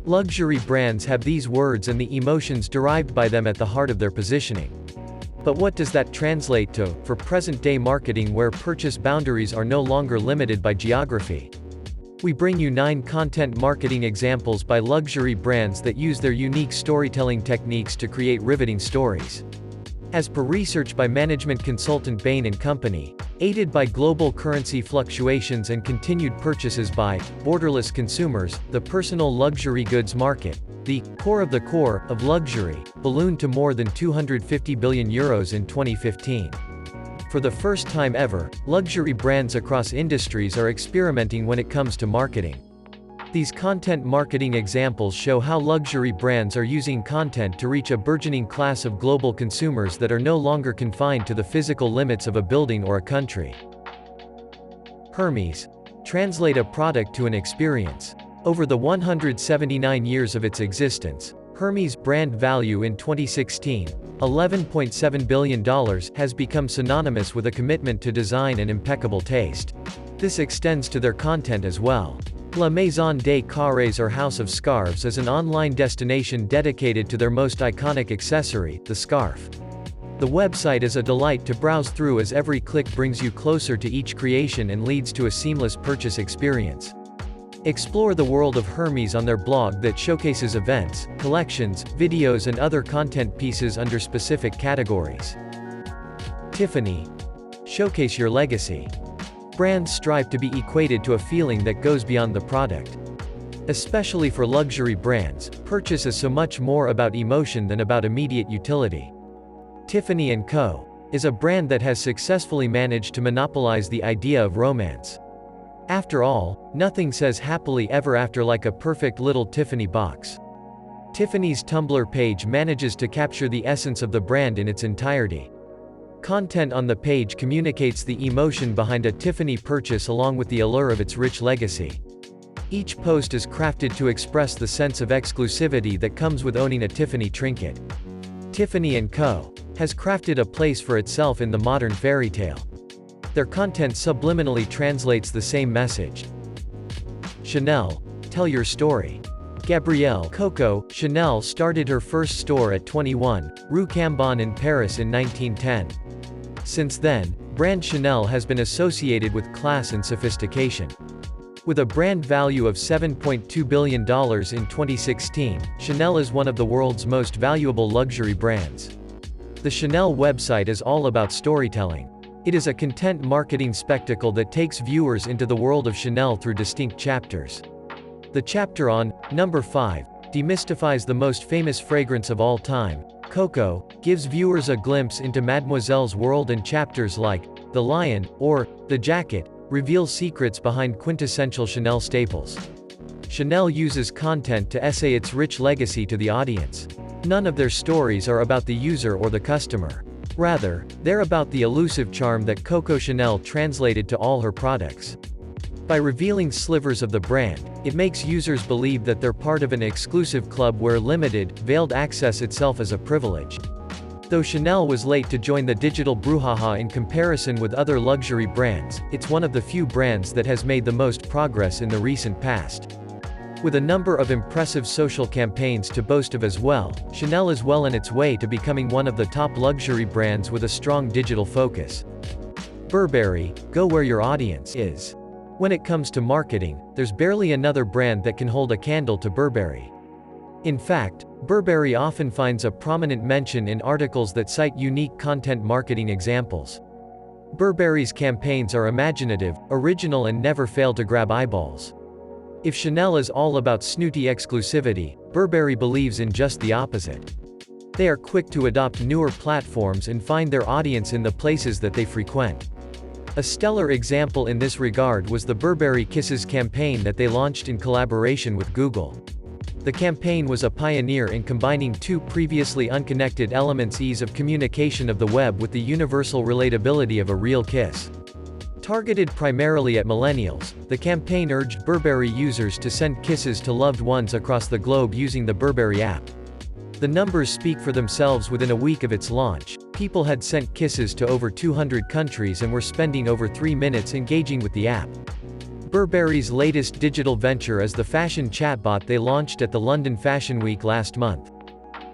Luxury brands have these words and the emotions derived by them at the heart of their positioning. But what does that translate to, for present-day marketing where purchase boundaries are no longer limited by geography? We bring you 9 content marketing examples by luxury brands that use their unique storytelling techniques to create riveting stories. As per research by management consultant Bain & Company, aided by global currency fluctuations and continued purchases by borderless consumers, the personal luxury goods market, the core of luxury, ballooned to more than €250 billion in 2015. For the first time ever, luxury brands across industries are experimenting when it comes to marketing. These content marketing examples show how luxury brands are using content to reach a burgeoning class of global consumers that are no longer confined to the physical limits of a building or a country. Hermes. Translate a product to an experience. Over the 179 years of its existence, Hermes' brand value in 2016, $11.7 billion, has become synonymous with a commitment to design and impeccable taste. This extends to their content as well. La Maison des Carrés or House of Scarves is an online destination dedicated to their most iconic accessory, the scarf. The website is a delight to browse through as every click brings you closer to each creation and leads to a seamless purchase experience. Explore the world of Hermes on their blog that showcases events, collections, videos and other content pieces under specific categories. Tiffany. Showcase your legacy. Brands strive to be equated to a feeling that goes beyond the product. Especially for luxury brands, purchase is so much more about emotion than about immediate utility. Tiffany & Co. is a brand that has successfully managed to monopolize the idea of romance. After all, nothing says happily ever after like a perfect little Tiffany box. Tiffany's Tumblr page manages to capture the essence of the brand in its entirety. Content on the page communicates the emotion behind a Tiffany purchase along with the allure of its rich legacy. Each post is crafted to express the sense of exclusivity that comes with owning a Tiffany trinket. Tiffany & Co. has crafted a place for itself in the modern fairy tale. Their content subliminally translates the same message. Chanel. Tell your story. Gabrielle Coco Chanel started her first store at 21 Rue Cambon in Paris in 1910. Since then, brand Chanel has been associated with class and sophistication. With a brand value of $7.2 billion in 2016, Chanel is one of the world's most valuable luxury brands. The Chanel website is all about storytelling. It is a content marketing spectacle that takes viewers into the world of Chanel through distinct chapters. The chapter on Number 5 demystifies the most famous fragrance of all time, Coco, gives viewers a glimpse into Mademoiselle's world, and chapters like The Lion or The Jacket reveal secrets behind quintessential Chanel staples. Chanel uses content to essay its rich legacy to the audience. None of their stories are about the user or the customer. Rather, they're about the elusive charm that Coco Chanel translated to all her products. By revealing slivers of the brand, it makes users believe that they're part of an exclusive club where limited, veiled access itself is a privilege. Though Chanel was late to join the digital brouhaha in comparison with other luxury brands, it's one of the few brands that has made the most progress in the recent past. With a number of impressive social campaigns to boast of as well, Chanel is well on its way to becoming one of the top luxury brands with a strong digital focus. Burberry. Go where your audience is. When it comes to marketing, there's barely another brand that can hold a candle to Burberry. In fact, Burberry often finds a prominent mention in articles that cite unique content marketing examples. Burberry's campaigns are imaginative, original and never fail to grab eyeballs. If Chanel is all about snooty exclusivity, Burberry believes in just the opposite. They are quick to adopt newer platforms and find their audience in the places that they frequent. A stellar example in this regard was the Burberry Kisses campaign that they launched in collaboration with Google. The campaign was a pioneer in combining two previously unconnected elements: ease of communication of the web with the universal relatability of a real kiss. Targeted primarily at millennials, the campaign urged Burberry users to send kisses to loved ones across the globe using the Burberry app. The numbers speak for themselves. Within a week of its launch, people had sent kisses to over 200 countries and were spending over 3 minutes engaging with the app. Burberry's latest digital venture is the fashion chatbot they launched at the London Fashion Week last month.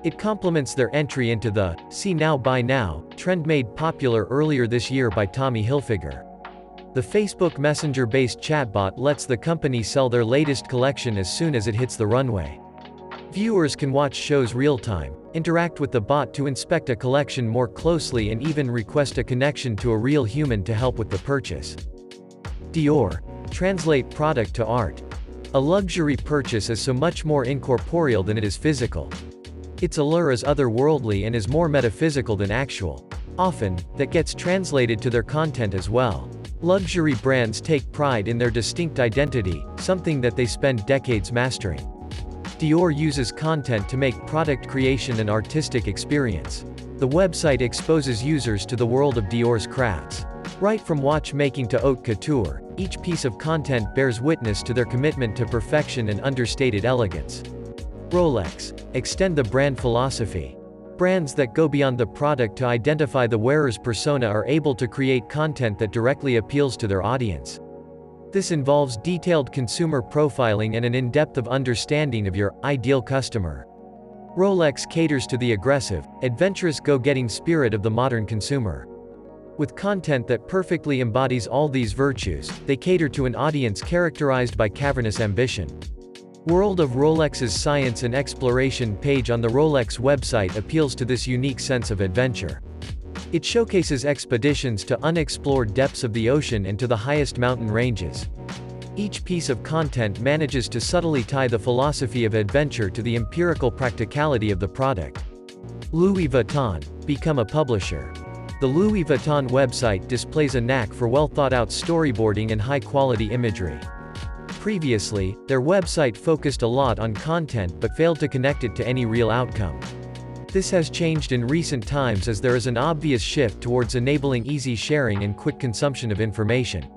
It complements their entry into the "see now buy now" trend made popular earlier this year by Tommy Hilfiger. The Facebook Messenger-based chatbot lets the company sell their latest collection as soon as it hits the runway. Viewers can watch shows real-time, interact with the bot to inspect a collection more closely and even request a connection to a real human to help with the purchase. Dior. Translate product to art. A luxury purchase is so much more incorporeal than it is physical. Its allure is otherworldly and is more metaphysical than actual. Often, that gets translated to their content as well. Luxury brands take pride in their distinct identity, something that they spend decades mastering. Dior uses content to make product creation an artistic experience. The website exposes users to the world of Dior's crafts. Right from watchmaking to haute couture, each piece of content bears witness to their commitment to perfection and understated elegance. Rolex. Extend the brand philosophy. Brands that go beyond the product to identify the wearer's persona are able to create content that directly appeals to their audience. This involves detailed consumer profiling and an in-depth of understanding of your ideal customer. Rolex caters to the aggressive, adventurous go-getting spirit of the modern consumer. With content that perfectly embodies all these virtues, they cater to an audience characterized by cavernous ambition. World of Rolex's science and exploration page on the Rolex website appeals to this unique sense of adventure. It showcases expeditions to unexplored depths of the ocean and to the highest mountain ranges. Each piece of content manages to subtly tie the philosophy of adventure to the empirical practicality of the product. Louis Vuitton. Become a publisher. The Louis Vuitton website displays a knack for well-thought-out storyboarding and high-quality imagery. Previously, their website focused a lot on content but failed to connect it to any real outcome. This has changed in recent times as there is an obvious shift towards enabling easy sharing and quick consumption of information.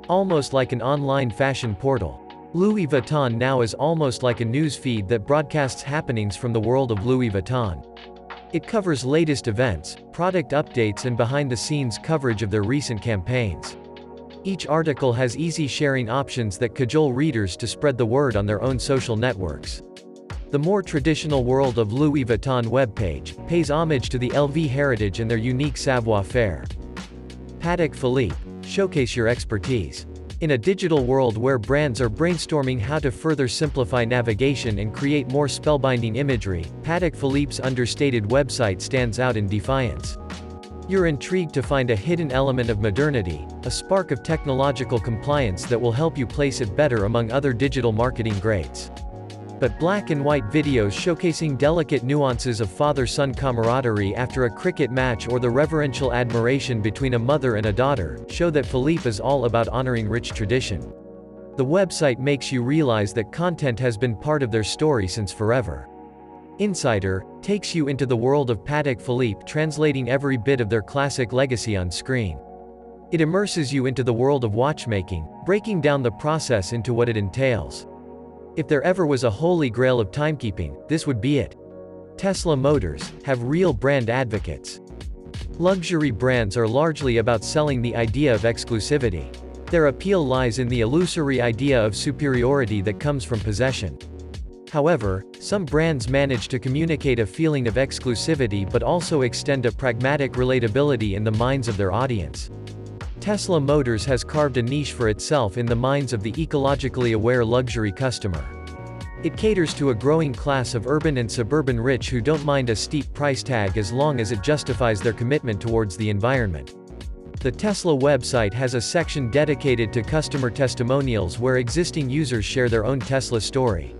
Almost like an online fashion portal, Louis Vuitton now is almost like a news feed that broadcasts happenings from the world of Louis Vuitton. It covers latest events, product updates and behind-the-scenes coverage of their recent campaigns. Each article has easy sharing options that cajole readers to spread the word on their own social networks. The more traditional world of Louis Vuitton webpage pays homage to the LV heritage and their unique savoir-faire. Patek Philippe. Showcase your expertise. In a digital world where brands are brainstorming how to further simplify navigation and create more spellbinding imagery, Patek Philippe's understated website stands out in defiance. You're intrigued to find a hidden element of modernity, a spark of technological compliance that will help you place it better among other digital marketing greats. But black and white videos showcasing delicate nuances of father-son camaraderie after a cricket match or the reverential admiration between a mother and a daughter show that Philippe is all about honoring rich tradition. The website makes you realize that content has been part of their story since forever. Insider takes you into the world of Patek Philippe, translating every bit of their classic legacy on screen. It immerses you into the world of watchmaking, breaking down the process into what it entails. If there ever was a holy grail of timekeeping, this would be it. Tesla Motors have real brand advocates. Luxury brands are largely about selling the idea of exclusivity. Their appeal lies in the illusory idea of superiority that comes from possession. However, some brands manage to communicate a feeling of exclusivity but also extend a pragmatic relatability in the minds of their audience. Tesla Motors has carved a niche for itself in the minds of the ecologically aware luxury customer. It caters to a growing class of urban and suburban rich who don't mind a steep price tag as long as it justifies their commitment towards the environment. The Tesla website has a section dedicated to customer testimonials where existing users share their own Tesla story.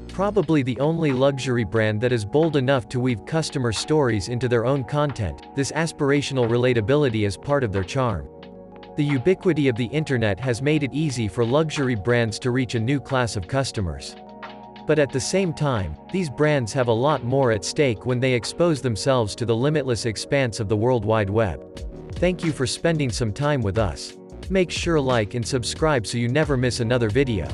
Probably the only luxury brand that is bold enough to weave customer stories into their own content, this aspirational relatability is part of their charm. The ubiquity of the internet has made it easy for luxury brands to reach a new class of customers. But at the same time, these brands have a lot more at stake when they expose themselves to the limitless expanse of the World Wide Web. Thank you for spending some time with us. Make sure to like and subscribe so you never miss another video.